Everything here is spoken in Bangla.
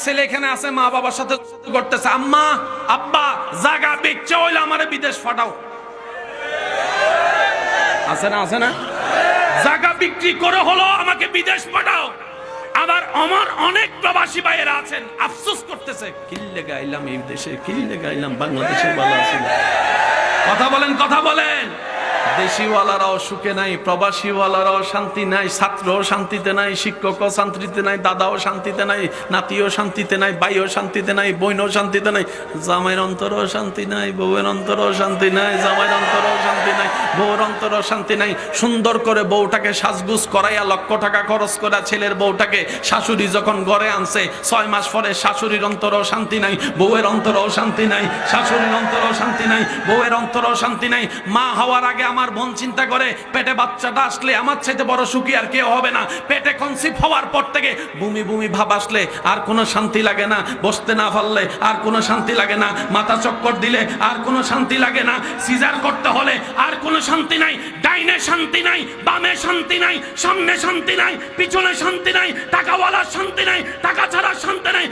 ছেলে এখানে আছে, মা বাবার সাথে করতেছে, আম্মা আব্বা জায়গা বিচ্ছে হইলে আমারে বিদেশ পাঠাও। আছে না, আছে না? জায়গা বিক্রি করে হলো আমাকে বিদেশ পাঠাও। আবার আমার অনেক প্রবাসী ভাইয়েরা আছেন, আফসোস করতেছে, কিল্লে গাইলাম এই দেশে, কিল্লে গাইলাম বাংলাদেশে ভালো আছি। কথা বলেন, কথা বলেন। দেশিওয়ালারাও সুখে নাই, প্রবাসীওয়ালারাও শান্তি নাই, ছাত্রও শান্তিতে নাই, শিক্ষকও শান্তিতে নাই, দাদাও শান্তিতে নাই, নাতিও শান্তিতে নাই, ভাইও শান্তিতে নাই, বোনও শান্তিতে নাই, জামাইয়ের অন্তরও শান্তি নাই, বউয়ের অন্তরও শান্তি নাই, জামাইয়ের অন্তরও শান্তি নাই, বউর অন্তরও শান্তি নাই। সুন্দর করে বউটাকে সাজগুজ করাইয়া লক্ষ টাকা খরচ করা ছেলের বউটাকে শাশুড়ি যখন ঘরে আনছে 6 মাস পরে শাশুড়ির অন্তরও শান্তি নাই, বউয়ের অন্তরও শান্তি নাই, শাশুড়ির অন্তরও শান্তি নাই, বউয়ের অন্তরও শান্তি নাই। মা হওয়ার আগে আমার বোন চিন্তা করে পেটে বাচ্চাটা আসলে আমার চাইতে বড় সুখী আর কেউ হবে না। পেটে কনসিভ হওয়ার পর থেকে বমি বমি ভাব আসলে আর কোনো শান্তি লাগে না, বসতে না পারলে আর কোনো শান্তি লাগে না, মাথা চক্কর দিলে আর কোনো শান্তি লাগে না, সিজার করতে হলে আর কোনো শান্তি নাই। ডাইনে শান্তি নাই, বামে শান্তি নাই, সামনে শান্তি নাই, পিছনে শান্তি নাই, টাকাওয়ালার শান্তি নাই, টাকা ছাড়া শান্তি নাই।